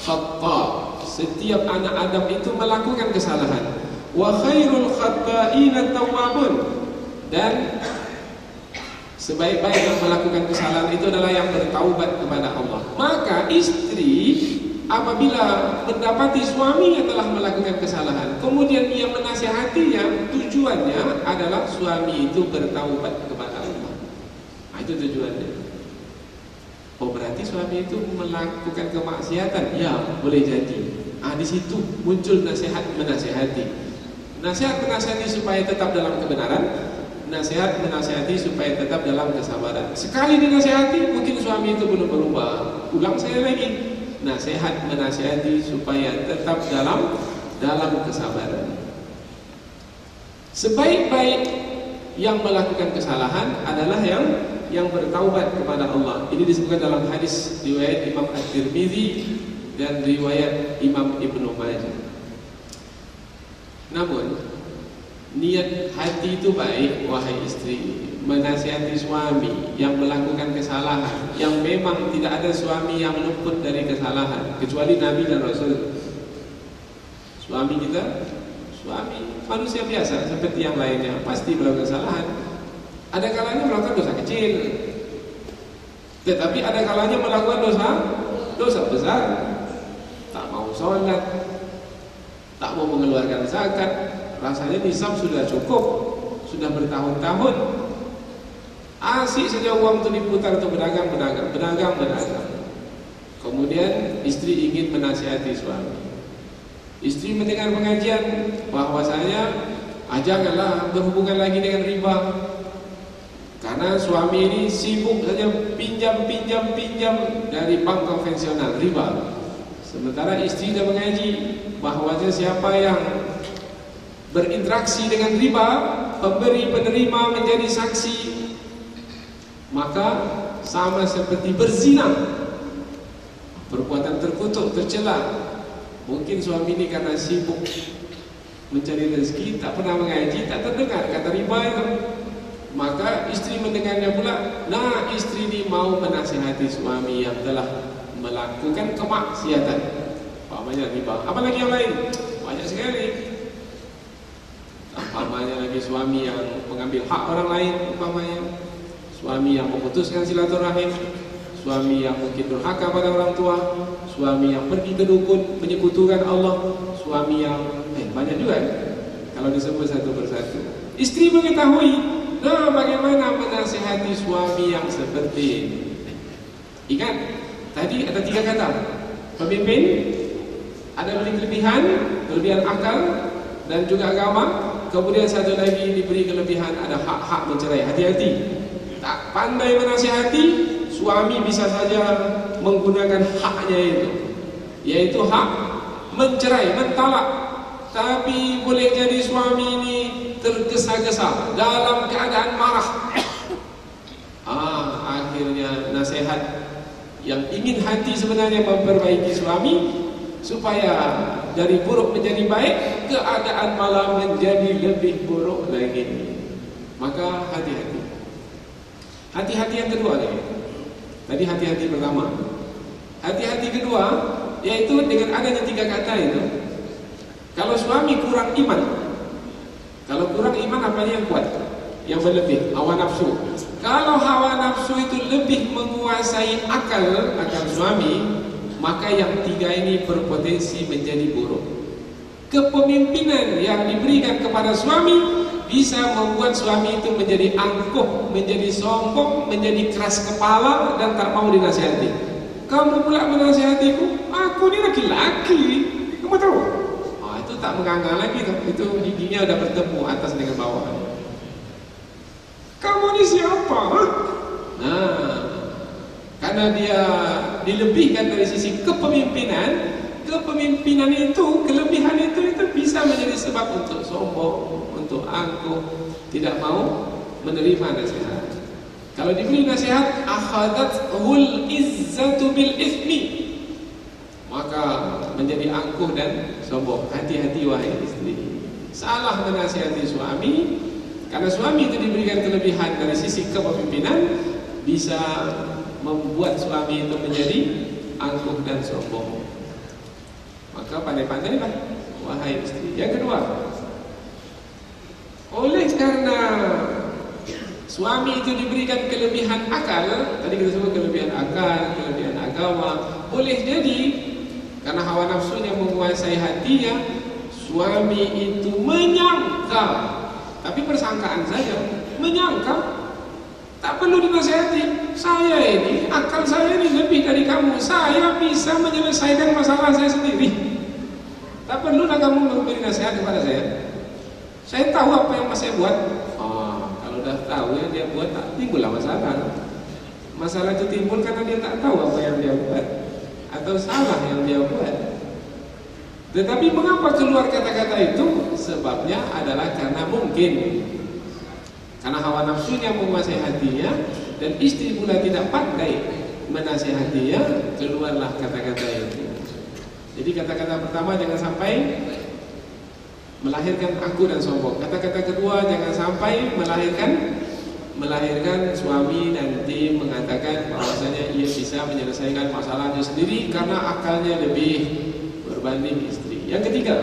khata'. Setiap anak Adam itu melakukan kesalahan. Wa khairul khata'ina tawwabun. Dan sebaik-baik yang melakukan kesalahan itu adalah yang bertaubat kepada Allah. Maka istri apabila mendapati suaminya telah melakukan kesalahan, kemudian ia menasihatinya, tujuannya adalah suami itu bertaubat kepada Allah. Itu tujuannya. Berarti suami itu melakukan kemaksiatan? Ya, boleh jadi. Di situ muncul nasihat menasihati. Nasihat menasihati supaya tetap dalam kebenaran, nasihat menasihati supaya tetap dalam kesabaran. Sekali dinasihati, mungkin suami itu belum berubah. Ulang saya lagi. Nasihat menasihati supaya tetap dalam kesabaran. Sebaik-baik yang melakukan kesalahan adalah yang bertaubat kepada Allah. Ini disebutkan dalam hadis riwayat Imam At-Tirmidzi dan riwayat Imam Ibnu Majah. Namun niat hati itu baik, wahai istri, menasihati suami yang melakukan kesalahan, yang memang tidak ada suami yang luput dari kesalahan kecuali Nabi dan Rasul. Suami kita, suami manusia biasa seperti yang lainnya, pasti melakukan kesalahan. Ada kalanya melakukan dosa kecil, Tetapi ada kalanya melakukan dosa besar. Tak mau sholat, tak mau mengeluarkan zakat, rasanya nisab sudah cukup, sudah bertahun-tahun. Asik saja uang itu diputar untuk berdagang. Kemudian istri ingin menasihati suami. Istri mendengar pengajian bahwasanya janganlah berhubungan lagi dengan riba, karena suami ini sibuk saja pinjam dari bank konvensional, riba. Sementara istri sudah mengaji bahwasanya siapa yang berinteraksi dengan riba, pemberi penerima menjadi saksi, maka sama seperti berzina, perbuatan terkutuk, tercela. Mungkin suami ini karena sibuk mencari rezeki, tak pernah mengaji, tak terdengar kata riba itu. Maka istri mendengarnya pula. Nah, istri ini mau menasihati suami yang telah melakukan kemaksiatan, umpamanya riba. Apalagi yang lain, banyak sekali. Umpamanya lagi suami yang mengambil hak orang lain, umpamanya suami yang memutuskan silaturahim, suami yang mungkin durhaka pada orang tua, suami yang pergi ke dukun menyekutukan Allah, suami yang banyak juga kalau disebut satu persatu. Istri mengetahui, nah bagaimana menasihati suami yang seperti ini. Ingat, tadi ada 3 kata. Pemimpin ada kelebihan akal dan juga agama. Kemudian satu lagi diberi kelebihan, ada hak-hak mencerai. Hati-hati, tak pandai menasihati, suami bisa saja menggunakan haknya itu, yaitu hak mencerai, mentalak. Tapi boleh jadi suami ini tergesa-gesa dalam keadaan marah. Akhirnya nasihat yang ingin hati sebenarnya memperbaiki suami supaya dari buruk menjadi baik, keadaan malah menjadi lebih buruk lagi. Maka hati-hati. Hati-hati yang kedua lagi. Tadi hati-hati pertama. Hati-hati kedua yaitu dengan adanya 3 kata itu. Kalau suami kurang iman, apanya yang kuat? Yang berlebih, hawa nafsu. Kalau hawa nafsu itu lebih menguasai akal suami, maka yang 3 ini berpotensi menjadi buruk. Kepemimpinan yang diberikan kepada suami bisa membuat suami itu menjadi angkuh, menjadi sombong, menjadi keras kepala dan tak mau dinasihati. Kamu pula menasihatiku, aku ini laki-laki, kamu tahu? Itu tak menganga lagi, itu giginya udah bertemu atas dengan bawah. Kamu ini siapa? Nah, karena dia dilebihkan dari sisi kepemimpinan itu, kelebihan itu bisa menjadi sebab untuk sombong, untuk angkuh, tidak mau menerima nasihat. Kalau diberi nasihat, akhadathul izzatu bil ithmi, maka menjadi angkuh dan sombong. Hati-hati wahai istri, salah menasihati suami, karena suami itu diberikan kelebihan dari sisi kepemimpinan, bisa membuat suami itu menjadi angkuh dan sombong. Maka pandai-pandailah wahai istri. Yang kedua, oleh karena suami itu diberikan kelebihan akal, tadi kita sebut kelebihan akal, kelebihan agama, boleh jadi karena hawa nafsunya menguasai hatinya, suami itu menyangka, tapi persangkaan saja, menyangka, tak perlu dinasihati. Saya ini, akal saya ini lebih dari kamu, saya bisa menyelesaikan masalah saya sendiri, tak perlulah kamu memberi nasihat kepada saya. Saya tahu apa yang saya buat. Kalau dah tahu yang dia buat, tak timbullah masalah. Masalah itu timbul karena dia tak tahu apa yang dia buat atau salah yang dia buat. Tetapi mengapa keluar kata-kata itu? Sebabnya adalah karena mungkin karena hawa nafsunya menguasai hatinya, dan istri pula tidak pandai menasihatinya, keluarlah kata-kata itu. Jadi kata-kata pertama jangan sampai melahirkan angkuh dan sombong. Kata-kata kedua jangan sampai melahirkan suami nanti mengatakan bahwasanya ia bisa menyelesaikan masalahnya sendiri karena akalnya lebih berbanding istri. Yang ketiga,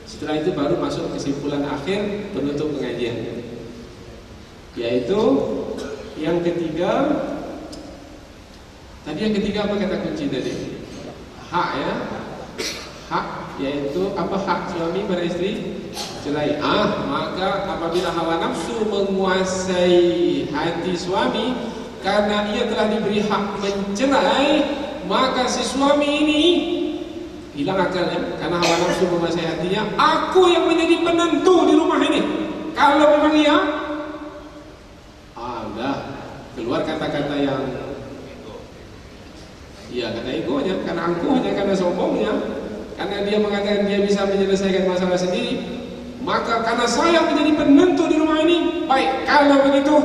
setelah itu baru masuk kesimpulan akhir penutup pengajian, yaitu yang ketiga, Tadi yang ketiga apa kata kunci tadi? Hak ya. Hak yaitu apa hak suami pada istri? Cerai. Maka apabila hawa nafsu menguasai hati suami karena ia telah diberi hak mencerai, maka si suami ini hilang akalnya karena hawa nafsu menguasai hatinya. Aku yang menjadi penentu di rumah ini. Kalau memang iya, udah keluar kata-kata yang karena egonya, karena angkuhnya, karena sombongnya, karena dia mengatakan dia bisa menyelesaikan masalah sendiri. Maka karena saya menjadi penentu di rumah ini, baik kalau begitu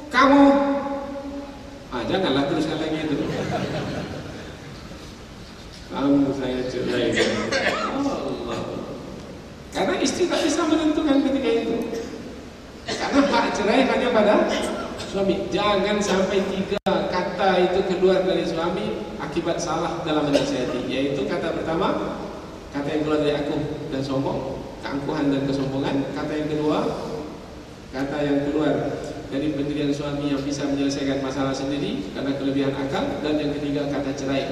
kamu janganlah teruskan lagi itu. Kamu saya cerai. Allah. Karena istri tak bisa menentukan ketika itu. Karena hak cerai hanya pada suami. Jangan sampai 3 kata itu keluar dari suami akibat salah dalam menasihati. Yaitu kata pertama, kata yang keluar dari aku dan sombong, keangkuhan dan kesombongan. Kata yang kedua, kata yang keluar dari pendirian suami yang bisa menyelesaikan masalah sendiri karena kelebihan akal. Dan yang ketiga, kata cerai.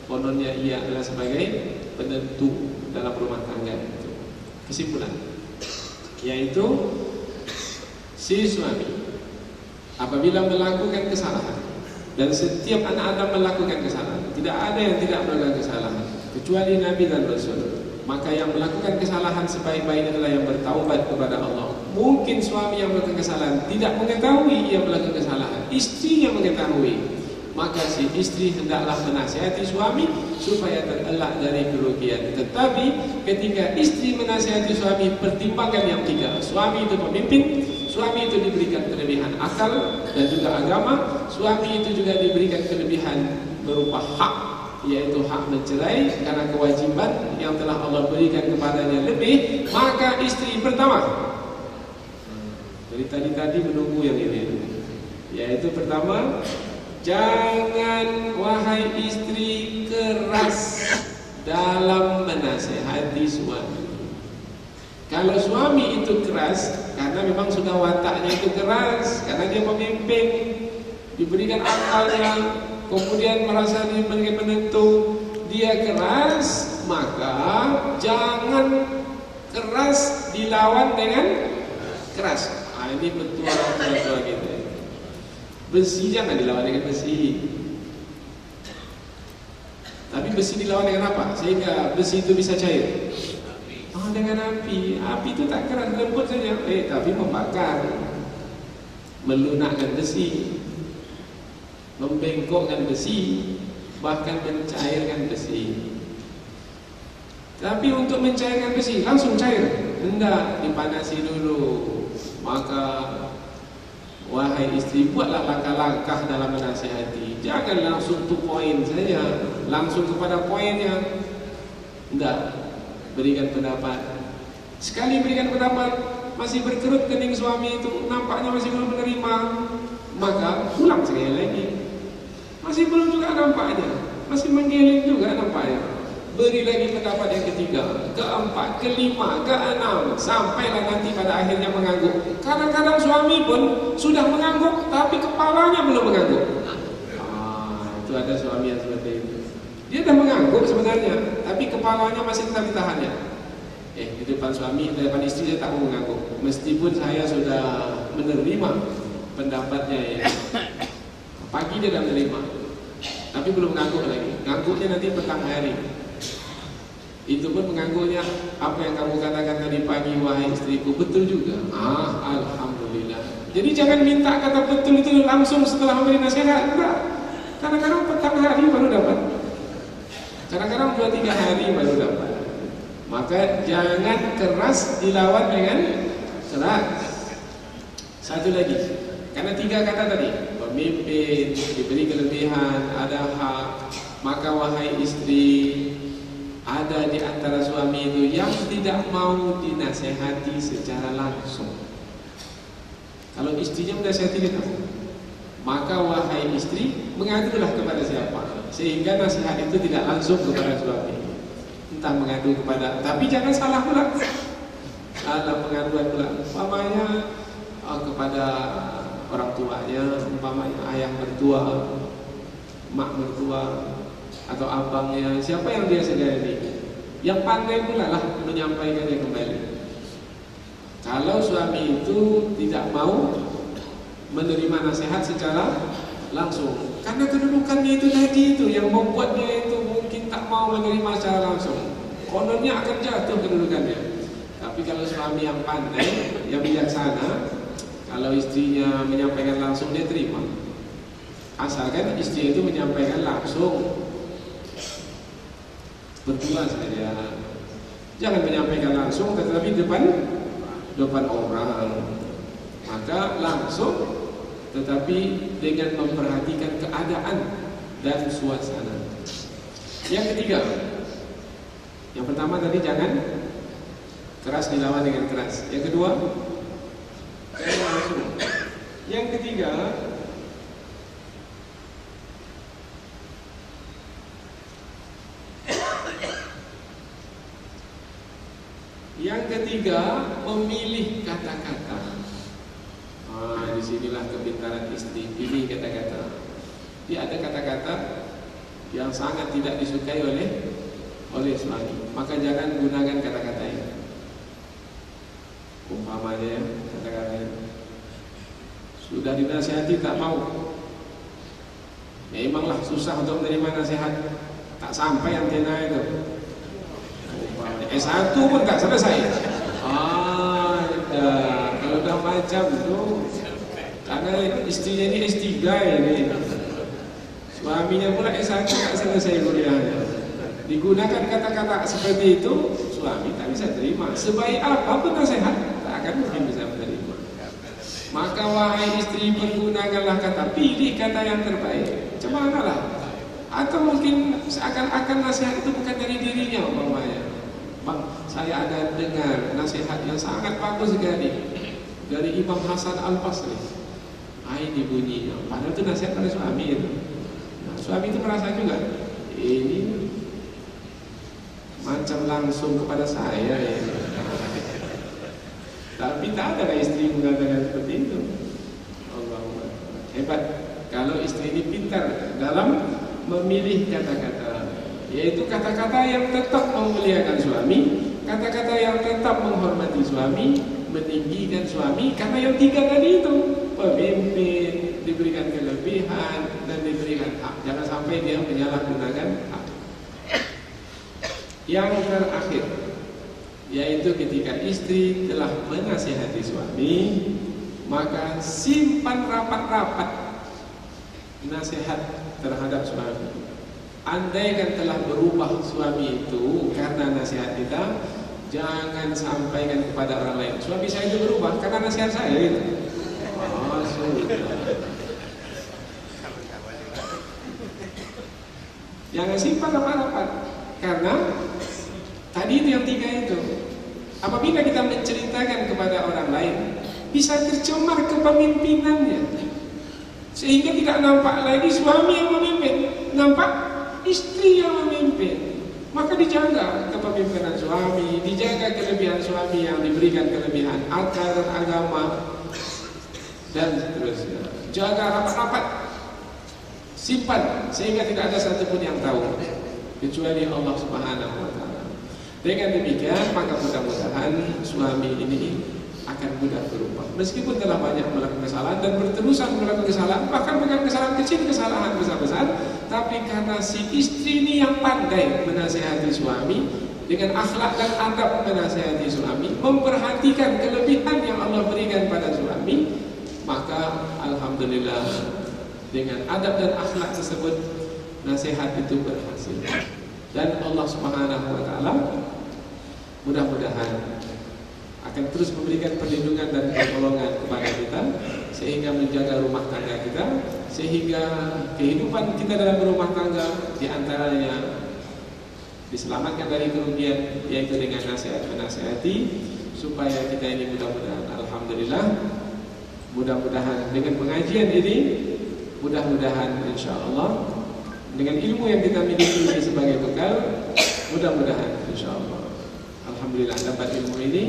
Kononnya ia adalah sebagai penentu dalam rumah tangga. Kesimpulan, yaitu si suami apabila melakukan kesalahan, dan setiap anak Adam melakukan kesalahan, tidak ada yang tidak melakukan kesalahan kecuali Nabi dan Rasul. Maka yang melakukan kesalahan sebaik-baiknya adalah yang bertaubat kepada Allah. Mungkin suami yang melakukan kesalahan tidak mengetahui ia melakukan kesalahan, istri yang mengetahui. Maka si istri hendaklah menasihati suami supaya terelak dari kerugian. Tetapi ketika istri menasihati suami, pertimbangkan yang 3. Suami itu pemimpin, suami itu diberikan kelebihan akal dan juga agama, suami itu juga diberikan kelebihan berupa hak, yaitu hak mencerai karena kewajiban yang telah Allah berikan kepadanya lebih. Maka istri pertama, dari tadi menunggu yang ini, yaitu pertama, jangan wahai istri keras dalam menasehati suami. Kalau suami itu keras karena memang sudah wataknya itu keras, karena dia pemimpin, diberikan akalnya, kemudian merasa diberikan penentu, dia keras, maka jangan keras dilawan dengan keras. Ini betul gitu. Besi jangan dilawan dengan besi. Tapi besi dilawan dengan apa? Sehingga besi itu bisa cair. Dengan api. Api itu tak keras, lembut saja. Tapi membakar, melunakkan besi, membengkokkan besi, bahkan mencairkan besi. Tapi untuk mencairkan besi langsung cair? Hendak dipanasi dulu. Maka wahai istri, buatlah langkah-langkah dalam menasihati. Jangan langsung to point saja, langsung kepada poinnya. Enggak, berikan pendapat. Sekali berikan pendapat masih berkerut kening suami itu, nampaknya masih belum menerima, maka ulang sekali lagi. Masih belum juga nampaknya, masih menggeleng juga nampaknya. Beri lagi pendapat yang ketiga, keempat, kelima, keenam, sampailah nanti pada akhirnya mengangguk. Kadang-kadang suami pun sudah mengangguk, tapi kepalanya belum mengangguk. Itu ada suami yang seperti itu. Dia sudah mengangguk sebenarnya, tapi kepalanya masih tetap ditahannya. Di depan suami, di depan istri saya tak mau mengangguk, meskipun saya sudah menerima pendapatnya ya. Pagi dia sudah menerima, tapi belum mengangguk lagi. Ngangguknya nanti petang hari. Itu pun mengangguknya, apa yang kamu katakan tadi pagi wahai istriku, betul juga. Alhamdulillah. Jadi jangan minta kata betul itu langsung setelah memberi nasihat. Enggak. Kadang-kadang petang hari baru dapat, kadang-kadang 2-3 hari baru dapat. Maka jangan keras dilawan dengan keras. Satu lagi, karena 3 kata tadi, pemimpin, diberi kelebihan, ada hak. Maka wahai istri, ada di antara suami itu yang tidak mau dinasehati secara langsung. Kalau istrinya menasehati kita, maka wahai istri, mengadulah kepada siapa, sehingga nasihat itu tidak langsung kepada suami. Entah mengadu kepada, tapi jangan salah pula. Salah pengaduan pula. Umpamanya kepada orang tuanya, umpamanya ayah mertua, mak mertua atau abangnya, siapa yang dia segani, yang pandai pula lah menyampaikannya kembali. Kalau suami itu tidak mau menerima nasihat secara langsung, karena kedudukannya itu tadi itu yang membuatnya itu mungkin tak mau menerima secara langsung, kononnya akan jatuh kedudukannya. Tapi kalau suami yang pandai, yang bijaksana, kalau istrinya menyampaikan langsung dia terima, asalkan istri itu menyampaikan langsung berdua saja, jangan menyampaikan langsung tetapi depan orang. Maka langsung tetapi dengan memperhatikan keadaan dan suasana. Yang ketiga, yang pertama tadi jangan keras dilawan dengan keras. Yang kedua, langsung. Yang ketiga, memilih kata-kata. Disinilah kepintaran istri, pilih kata-kata. Dia ada kata-kata yang sangat tidak disukai oleh suami, maka jangan gunakan kata-kata ini. Umpamanya kata-kata sudah dinasihati tak mau, ya emanglah susah untuk menerima nasihat, tak sampai antena itu. Umpamanya S1 pun tak selesai. Kalau udah macam itu, karena istrinya ini S3 ini, suaminya pula S1 tak selesai kuliahnya, digunakan kata-kata seperti itu, suami tak bisa terima. Sebaik apapun nasihat, tak akan mungkin bisa menerima. Maka wahai istri, pergunakanlah kata, pilih kata yang terbaik. Cemanalah. Atau mungkin seakan-akan nasihat itu bukan dari dirinya, umpamanya. Bang, saya ada dengar nasihat yang sangat bagus sekali dari Imam Hasan Al-Basri. Ini bunyinya, padahal itu nasihat pada suami itu. Nah, suami itu merasa juga, ini macam langsung kepada saya ya. Tapi tak ada istri mengatakan seperti itu. Allah, hebat kalau istri ini pintar dalam memilih kata-kata, yaitu kata-kata yang tetap memuliakan suami, kata-kata yang tetap menghormati suami, meninggikan suami. Karena yang tiga tadi itu, pemimpin diberikan kelebihan dan diberikan hak. Jangan sampai dia menyalahgunakan hak. Yang terakhir, yaitu ketika istri telah menasihati suami, maka simpan rapat-rapat nasihat terhadap suami. Andaikan telah berubah suami itu karena nasihat kita, jangan sampaikan kepada orang lain, suami saya itu berubah karena nasihat saya itu. Jangan simpan rapat-rapat, karena tadi itu yang tiga itu. Apabila kita menceritakan kepada orang lain, bisa tercemar kepemimpinannya, sehingga tidak nampak lagi suami yang memimpin, nampak istri yang memimpin. Maka dijaga kepemimpinan suami, dijaga kelebihan suami yang diberikan kelebihan akal agama dan seterusnya. Jaga rapat-rapat, simpan sehingga tidak ada satupun yang tahu kecuali Allah Subhanahu wa Ta'ala. Dengan demikian, maka mudah-mudahan suami ini akan mudah berubah. Meskipun telah banyak melakukan kesalahan dan berterusan melakukan kesalahan, bahkan bukan kesalahan kecil, kesalahan besar-besar, tapi karena si istri ini yang pandai menasihati suami, dengan akhlak dan adab menasihati suami, memperhatikan kelebihan yang Allah berikan pada suami, maka alhamdulillah dengan adab dan akhlak tersebut, nasihat itu berhasil. Dan Allah Subhanahu wa Ta'ala mudah-mudahan akan terus memberikan perlindungan dan pertolongan kepada kita, sehingga menjaga rumah tangga kita, sehingga kehidupan kita dalam rumah tangga diantaranya diselamatkan dari kerugian, yaitu dengan nasihat menasihati, supaya kita ini mudah-mudahan alhamdulillah, mudah-mudahan dengan pengajian ini, mudah-mudahan insyaallah dengan ilmu yang kita miliki ini sebagai bekal, mudah-mudahan insyaallah alhamdulillah dapat ilmu ini,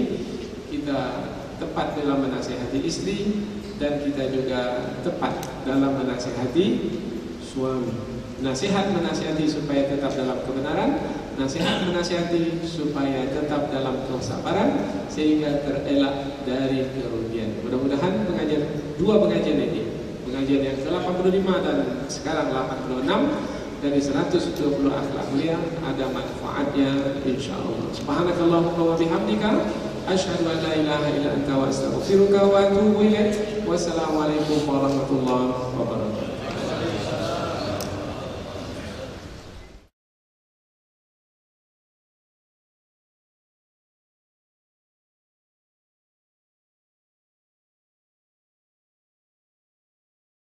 kita tepat dalam menasihati istri, dan kita juga tepat dalam menasihati suami. Nasihat menasihati supaya tetap dalam kebenaran, nasihat menasihati supaya tetap dalam kesabaran sehingga terelak dari kerugian. Mudah-mudahan dua pengajian ini, pengajian yang ke-85 dan sekarang 86 dari 120 akhlak mulia ada manfaatnya insyaallah. Subhanakallahumma wa bihamdika asyhadu an la ilaha illa anta wa astaghfiruka wa atubu ilaik. Wassalamualaikum warahmatullahi wabarakatuh.